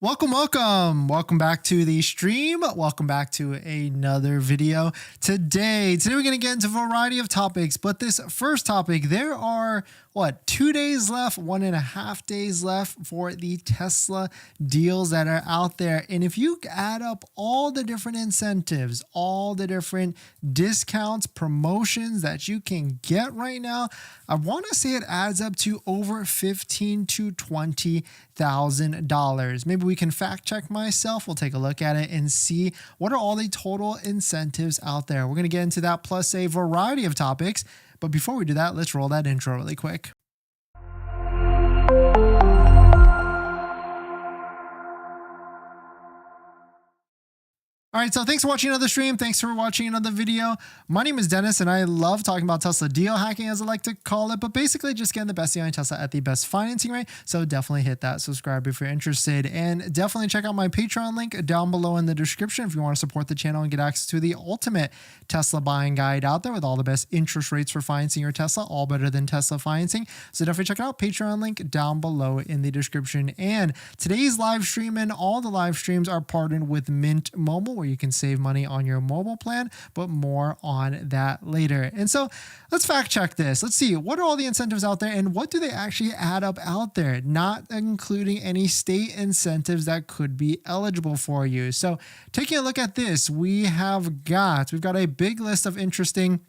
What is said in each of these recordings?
Welcome back to the stream. Welcome back to another video. Today we're going to get into a variety of topics, but this first topic, there are 2 days left, 1.5 days left for the Tesla deals that are out there. And if you add up all the different incentives, all the different discounts, promotions that you can get right now, I want to say it adds up to over $15,000 to $20,000. Maybe we can fact check myself. We'll take a look at it and see what are all the total incentives out there. We're going to get into that plus a variety of topics. But before we do that, let's roll that intro really quick. All right, so thanks for watching another stream. Thanks for watching another video. My name is Dennis, and I love talking about Tesla deal hacking, as I like to call it, but basically just getting the best deal on Tesla at the best financing rate. So definitely hit that subscribe if you're interested, and definitely check out my Patreon link down below in the description if you want to support the channel and get access to the ultimate Tesla buying guide out there with all the best interest rates for financing your Tesla, all better than Tesla financing. So definitely check it out. Patreon link down below in the description. And today's live stream and all the live streams are partnered with Mint Mobile, where you can save money on your mobile plan, but more on that later. And so let's fact check this. Let's see, what are all the incentives out there and what do they actually add up out there, not including any state incentives that could be eligible for you. So taking a look at this, we've got a big list of interesting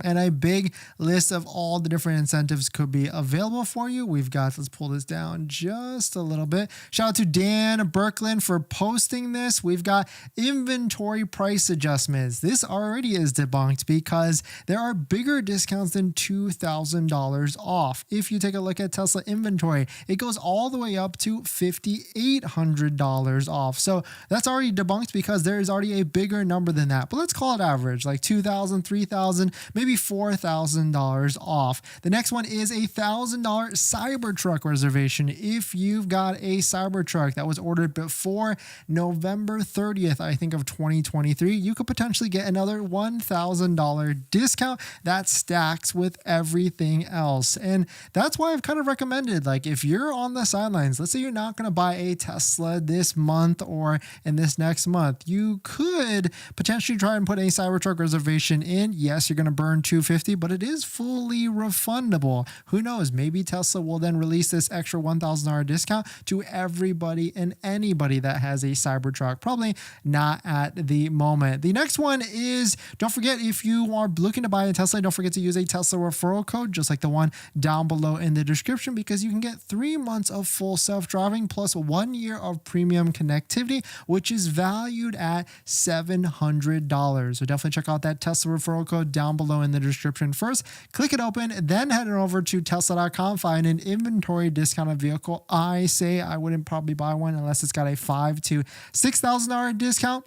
and a big list of all the different incentives could be available for you. We've got, let's pull this down just a little bit. Shout out to Dan Berkland for posting this. We've got inventory price adjustments. This already is debunked because there are bigger discounts than $2,000 off. If you take a look at Tesla inventory, it goes all the way up to $5,800 off. So that's already debunked because there is already a bigger number than that. But let's call it average, like $2,000, $3,000, maybe $4,000 off. The next one is a $1,000 Cybertruck reservation. If you've got a Cybertruck that was ordered before November 30th, I think of 2023, you could potentially get another $1,000 discount that stacks with everything else. And that's why I've kind of recommended, like, if you're on the sidelines, let's say you're not going to buy a Tesla this month or in this next month, you could potentially try and put a Cybertruck reservation in. Yes, you're going to burn $250, but it is fully refundable. Who knows? Maybe Tesla will then release this extra $1,000 discount to everybody and anybody that has a Cybertruck. Probably not at the moment. The next one is, don't forget, if you are looking to buy a Tesla, don't forget to use a Tesla referral code, just like the one down below in the description, because you can get 3 months of full self-driving plus 1 year of premium connectivity, which is valued at $700. So definitely check out that Tesla referral code down below in the description first. Click it open, then head over to Tesla.com, find an inventory discounted vehicle. I say I wouldn't probably buy one unless it's got a $5,000 to $6,000 discount.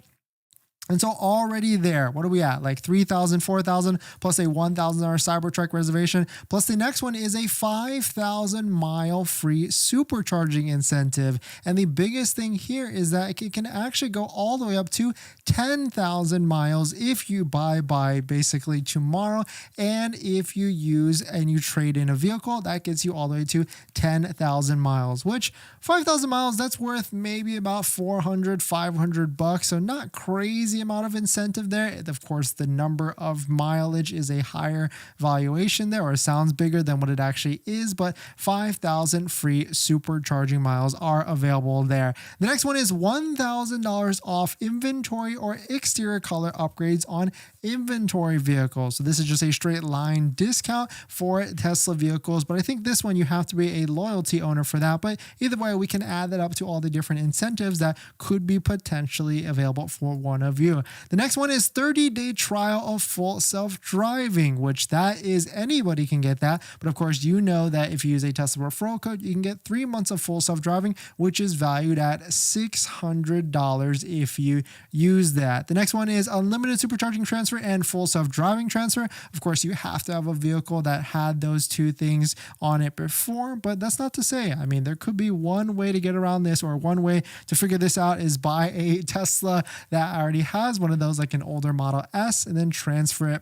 And so already there, what are we at? Like $3,000, $4,000 plus a $1,000 Cybertruck reservation. Plus the next one is a 5,000 mile free supercharging incentive. And the biggest thing here is that it can actually go all the way up to 10,000 miles if you buy by basically tomorrow. And if you use and you trade in a vehicle, that gets you all the way to 10,000 miles, which 5,000 miles, that's worth maybe about $400, $500. So not crazy amount of incentive there. Of course, the number of mileage is a higher valuation there, or it sounds bigger than what it actually is, but 5,000 free supercharging miles are available there. The next one is $1,000 off inventory or exterior color upgrades on inventory vehicles. So this is just a straight line discount for Tesla vehicles, but I think this one you have to be a loyalty owner for that. But either way, we can add that up to all the different incentives that could be potentially available for one of you. The next one is 30-day trial of full self-driving, which that is anybody can get that. But of course, you know that if you use a Tesla referral code, you can get 3 months of full self-driving, which is valued at $600 if you use that. The next one is unlimited supercharging transfer and full self-driving transfer. Of course, you have to have a vehicle that had those two things on it before, but that's not to say, I mean, there could be one way to get around this, or one way to figure this out is buy a Tesla that already has one of those, like an older Model S, and then transfer it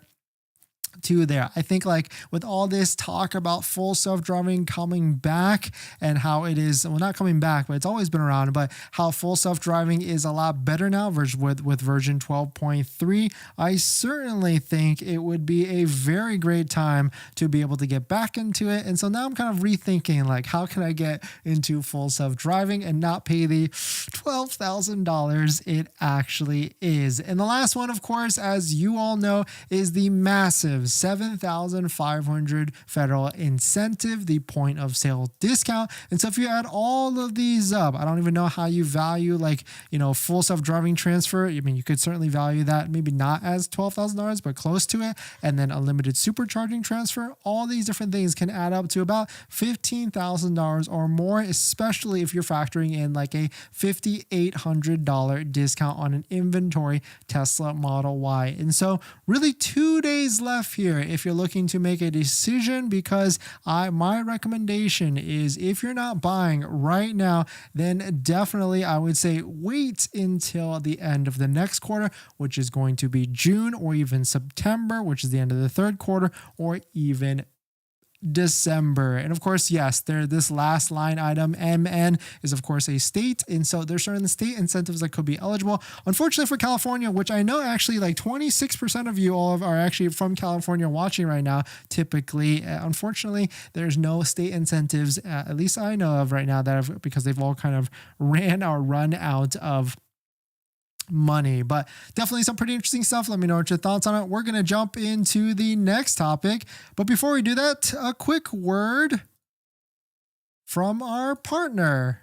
to there. I think like with all this talk about full self-driving coming back and how it is, well, not coming back, but it's always been around, but how full self-driving is a lot better now with version 12.3, I certainly think it would be a very great time to be able to get back into it. And so now I'm kind of rethinking like, how can I get into full self-driving and not pay the $12,000 it actually is? And the last one, of course, as you all know, is the massive $7,500 federal incentive, the point of sale discount. And so if you add all of these up, I don't even know how you value like, full self-driving transfer. I mean, you could certainly value that maybe not as $12,000, but close to it. And then unlimited supercharging transfer, all these different things can add up to about $15,000 or more, especially if you're factoring in like a $5,800 discount on an inventory Tesla Model Y. And so really 2 days left here if you're looking to make a decision, because my recommendation is if you're not buying right now, then definitely I would say wait until the end of the next quarter, which is going to be June, or even September, which is the end of the third quarter, or even December. And of course, yes, this last line item, MN, is of course a state. And so there's certain state incentives that could be eligible. Unfortunately for California, which I know actually like 26% of you all are actually from California watching right now, typically, unfortunately, there's no state incentives, at least I know of right now, because they've all kind of run out of money. But definitely some pretty interesting stuff. Let me know what your thoughts on it. We're going to jump into the next topic. But before we do that, a quick word from our partner.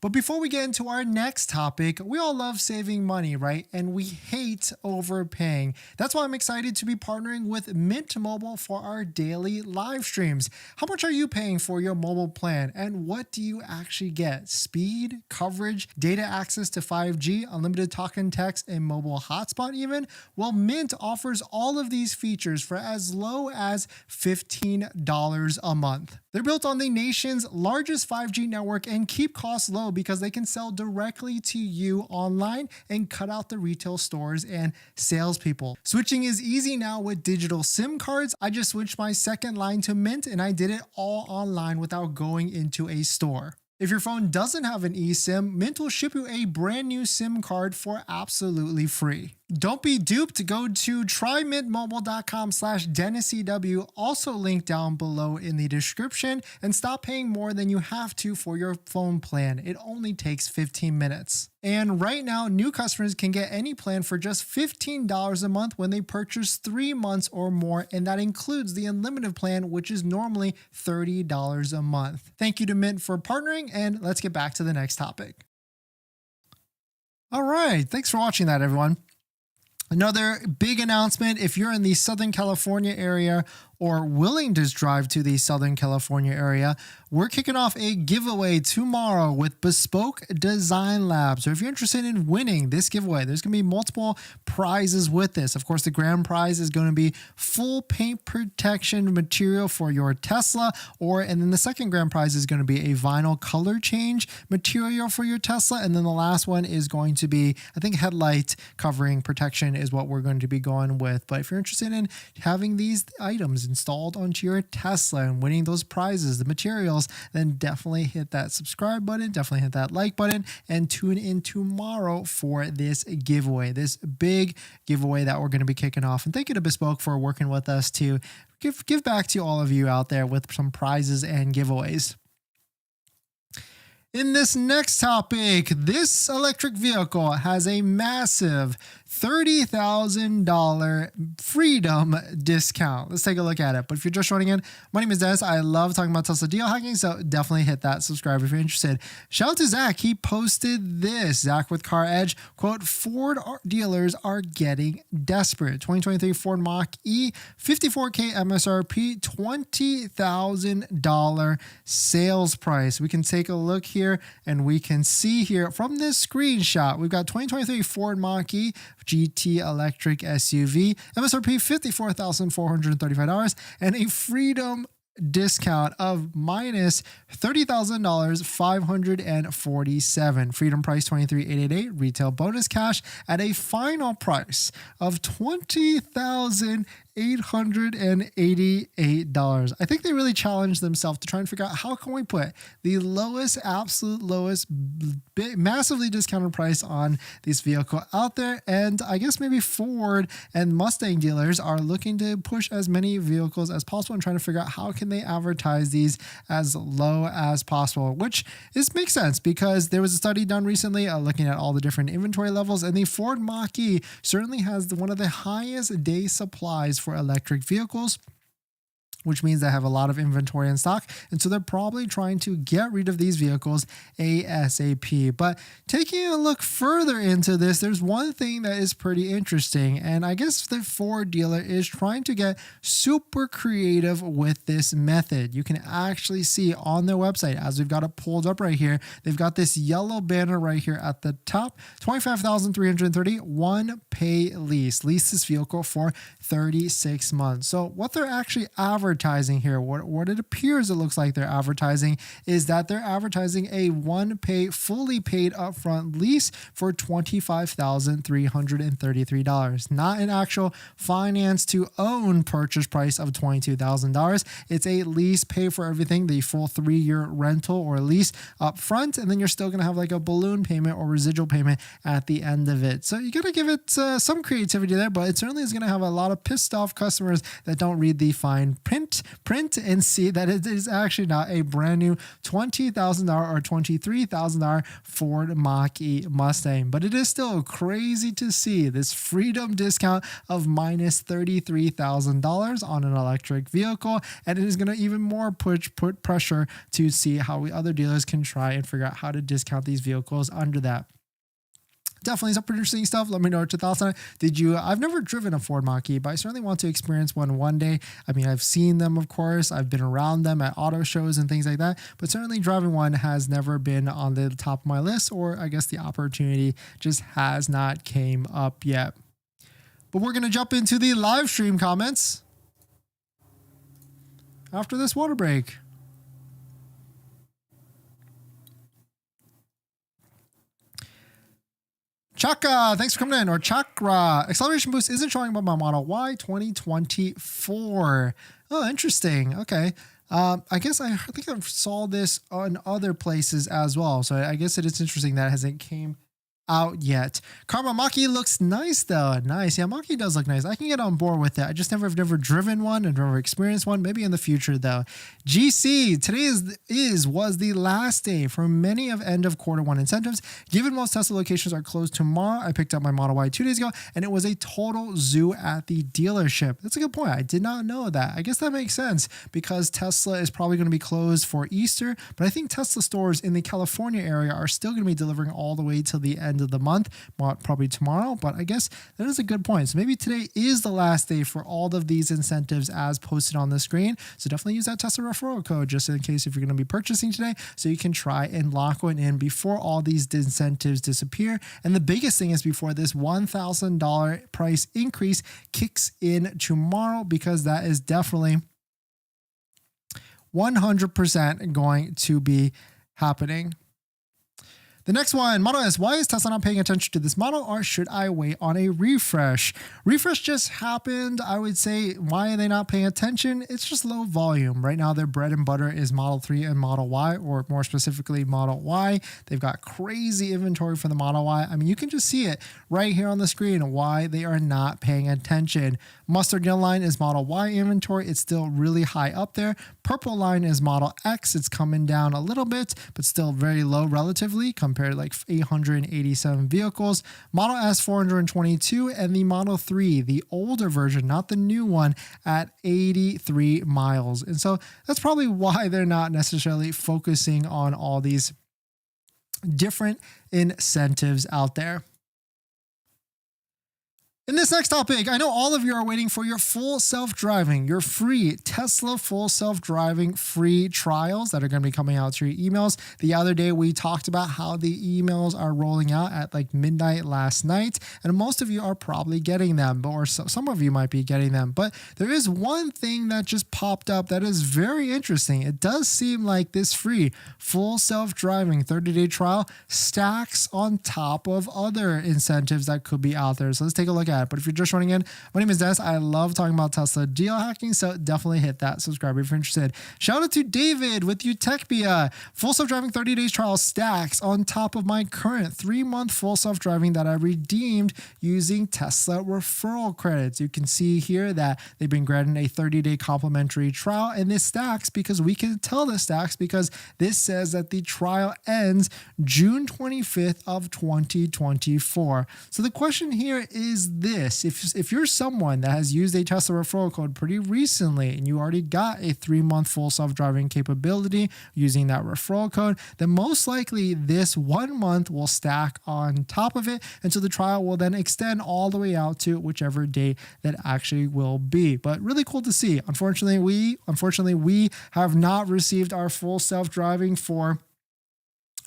But before we get into our next topic, we all love saving money, right? And we hate overpaying. That's why I'm excited to be partnering with Mint Mobile for our daily live streams. How much are you paying for your mobile plan? And what do you actually get? Speed, coverage, data access to 5G, unlimited talk and text, and mobile hotspot even? Well, Mint offers all of these features for as low as $15 a month. They're built on the nation's largest 5G network and keep costs low because they can sell directly to you online and cut out the retail stores and salespeople. Switching is easy now with digital SIM cards. I just switched my second line to Mint and I did it all online without going into a store. If your phone doesn't have an eSIM, Mint will ship you a brand new SIM card for absolutely free. Don't be duped. Go to trymintmobile.com/DennisCW, also linked down below in the description, and stop paying more than you have to for your phone plan. It only takes 15 minutes. And right now, new customers can get any plan for just $15 a month when they purchase 3 months or more, and that includes the unlimited plan, which is normally $30 a month. Thank you to Mint for partnering, and let's get back to the next topic. All right, thanks for watching that, everyone. Another big announcement, if you're in the Southern California area or willing to drive to the Southern California area, we're kicking off a giveaway tomorrow with Bespoke Design Lab. So if you're interested in winning this giveaway, there's going to be multiple prizes with this. Of course, the grand prize is going to be full paint protection material for your Tesla, and then the second grand prize is going to be a vinyl color change material for your Tesla. And then the last one is going to be, I think, headlight covering protection is what we're going to be going with. But if you're interested in having these items installed onto your Tesla and winning those prizes, the materials, then definitely hit that subscribe button, definitely hit that like button, and tune in tomorrow for this giveaway, this big giveaway that we're going to be kicking off. And thank you to Bespoke for working with us to give back to all of you out there with some prizes and giveaways. In this next topic, this electric vehicle has a massive $30,000 freedom discount. Let's take a look at it. But if you're just joining in, my name is Dennis. I love talking about Tesla deal hacking, so definitely hit that subscribe if you're interested. Shout out to Zach. He posted this. Zach with Car Edge, quote, Ford dealers are getting desperate. 2023 Ford Mach-E, 54K MSRP, $20,000 sales price. We can take a look here and we can see here from this screenshot, we've got 2023 Ford Mach-E GT electric SUV, MSRP $54,435, and a freedom discount of minus $30,000, 547. Freedom price 23,888. Retail bonus cash at a final price of $20,888. I think they really challenged themselves to try and figure out how can we put the lowest, absolute lowest, massively discounted price on this vehicle out there. And I guess maybe Ford and Mustang dealers are looking to push as many vehicles as possible and trying to figure out how can they advertise these as low as possible, which makes sense because there was a study done recently looking at all the different inventory levels, and the Ford Mach-E certainly has one of the highest day supplies for electric vehicles, which means they have a lot of inventory in stock. And so they're probably trying to get rid of these vehicles ASAP. But taking a look further into this, there's one thing that is pretty interesting. And I guess the Ford dealer is trying to get super creative with this method. You can actually see on their website, as we've got it pulled up right here, they've got this yellow banner right here at the top, $25,330, one pay lease. Lease this vehicle for 36 months. So what they're actually advertising here, what it appears it looks like they're advertising, is that they're advertising a fully paid upfront lease for $25,333, not an actual finance to own purchase price of $22,000. It's a lease, pay for everything, the full 3-year rental or lease up front, and then you're still going to have like a balloon payment or residual payment at the end of it. So you got to give it some creativity there, but it certainly is going to have a lot of pissed off customers that don't read the fine print and see that it is actually not a brand new $20,000 or $23,000 Ford Mach-E Mustang. But it is still crazy to see this freedom discount of minus $33,000 on an electric vehicle. And it is going to even more put pressure to see how other dealers can try and figure out how to discount these vehicles under that. Definitely some pretty interesting stuff. Let me know what your thoughts on it. I've never driven a Ford Mach-E, but I certainly want to experience one day. I mean, I've seen them, of course. I've been around them at auto shows and things like that, but certainly driving one has never been on the top of my list, or I guess the opportunity just has not came up yet. But we're going to jump into the live stream comments after this water break. Chaka, thanks for coming in. Or Chakra, acceleration boost isn't showing up on Model Y 2024. Oh, interesting. Okay. I guess I think I saw this on other places as well. So I guess it is interesting that it hasn't came out yet. Karma Mach-E looks nice though. Nice. Yeah, Mach-E does look nice. I can get on board with it. I just have never driven one and never experienced one. Maybe in the future though. GC, today was the last day for many of end of Q1 incentives. Given most Tesla locations are closed tomorrow, I picked up my Model Y 2 days ago and it was a total zoo at the dealership. That's a good point. I did not know that. I guess that makes sense because Tesla is probably going to be closed for Easter, but I think Tesla stores in the California area are still going to be delivering all the way till the end of the month, probably tomorrow, but I guess that is a good point. So maybe today is the last day for all of these incentives as posted on the screen. So definitely use that Tesla referral code just in case if you're going to be purchasing today, so you can try and lock one in before all these incentives disappear. And the biggest thing is before this $1,000 price increase kicks in tomorrow, because that is definitely 100% going to be happening. The next one, Model S. Why is Tesla not paying attention to this model, or should I wait on a refresh? Refresh just happened. I would say, why are they not paying attention? It's just low volume. Right now, their bread and butter is Model 3 and Model Y, or more specifically, Model Y. They've got crazy inventory for the Model Y. I mean, you can just see it right here on the screen, why they are not paying attention. Mustard yellow line is Model Y inventory. It's still really high up there. Purple line is Model X. It's coming down a little bit, but still very low relatively compared to like 887 vehicles. Model S 422, and the Model 3, the older version, not the new one, at 83 miles. And so that's probably why they're not necessarily focusing on all these different incentives out there. In this next topic, I know all of you are waiting for your full self-driving, your free Tesla full self-driving free trials that are going to be coming out to your emails. The other day, we talked about how the emails are rolling out at like midnight last night, and most of you are probably getting them, or some of you might be getting them. But there is one thing that just popped up that is very interesting. It does seem like this free full self-driving 30-day trial stacks on top of other incentives that could be out there. So let's take a look at it. But if you're just joining in, my name is Dennis. I love talking about Tesla deal hacking, so definitely hit that subscribe if you're interested. Shout out to David with Utechbia. Full self-driving 30 days trial stacks on top of my current 3-month full self-driving that I redeemed using Tesla referral credits. You can see here that they've been granted a 30-day complimentary trial, and this stacks because we can tell this stacks because this says that the trial ends June 25th of 2024. So the question here is this: if you're someone that has used a Tesla referral code pretty recently and you already got a 3-month full self-driving capability using that referral code, then most likely this 1 month will stack on top of it, and so the trial will then extend all the way out to whichever date that actually will be. But really cool to see. Unfortunately, we have not received our full self-driving for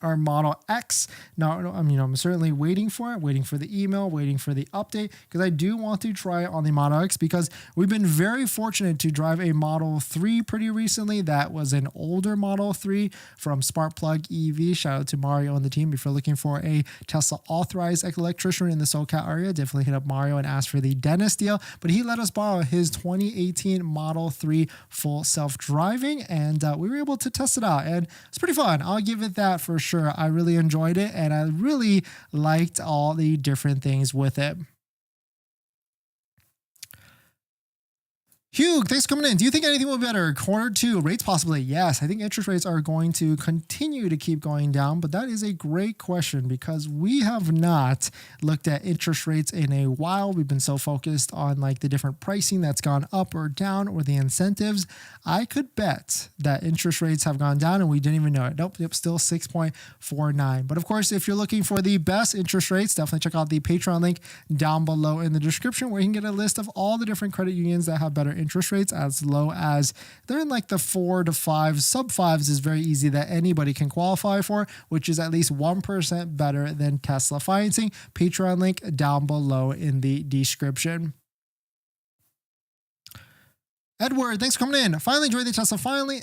our Model X. Now, I'm certainly waiting for it, waiting for the email, waiting for the update, because I do want to try it on the Model X, because we've been very fortunate to drive a Model 3 pretty recently. That was an older Model 3 from Sparkplug EV. Shout out to Mario and the team. If you're looking for a Tesla authorized electrician in the SoCal area, definitely hit up Mario and ask for the Dennis deal. But he let us borrow his 2018 Model 3 full self-driving, and we were able to test it out, and it's pretty fun. I'll give it that for sure. I really enjoyed it, and I really liked all the different things with it. Hugh, thanks for coming in. Do you think anything will be better? Quarter 2, rates possibly? Yes, I think interest rates are going to continue to keep going down, but that is a great question because we have not looked at interest rates in a while. We've been so focused on like the different pricing that's gone up or down or the incentives. I could bet that interest rates have gone down and we didn't even know it. Nope, still 6.49. But of course, if you're looking for the best interest rates, definitely check out the Patreon link down below in the description, where you can get a list of all the different credit unions that have better interest rates, as low as they're in like the 4 to 5. Sub 5s is very easy that anybody can qualify for, which is at least 1% better than Tesla financing. Patreon link down below in the description. Edward, thanks for coming in. Finally enjoyed the Tesla family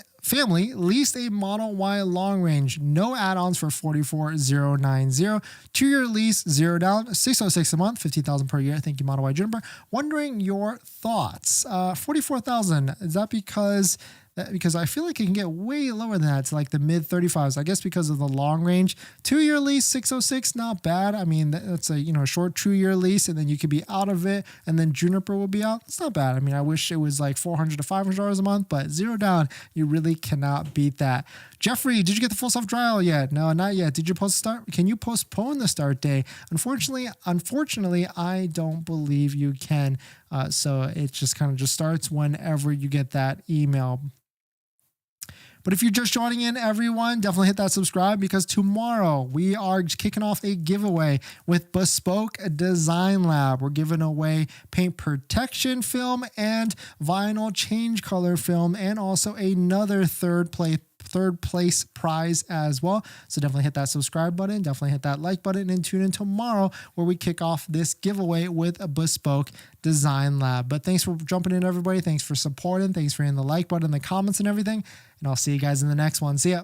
leased a Model Y long range, no add-ons for $44,090, 2-year lease, 0 down, $606 a month, $15,000 per year. Thank you, Model Y Juniper. Wondering your thoughts. $44,000, is that because I feel like it can get way lower than that, to like the mid 35s. I guess because of the long range. 2-year lease, 606, not bad. I mean, that's a short 2-year lease, and then you could be out of it, and then Juniper will be out. It's not bad. I mean, I wish it was like $400 to $500 a month, but 0 down, you really cannot beat that. Jeffrey, did you get the full self-trial yet? No, not yet. Did you Can you postpone the start day? Unfortunately, I don't believe you can. So it just kind of just starts whenever you get that email. But if you're just joining in, everyone, definitely hit that subscribe, because tomorrow we are kicking off a giveaway with Bespoke Design Lab. We're giving away paint protection film and vinyl change color film, and also another third place prize as well. So definitely hit that subscribe button, definitely hit that like button, and tune in tomorrow where we kick off this giveaway with a Bespoke Design Lab. But thanks for jumping in, everybody. Thanks for supporting. Thanks for hitting the like button, the comments, and everything. And I'll see you guys in the next one. See ya.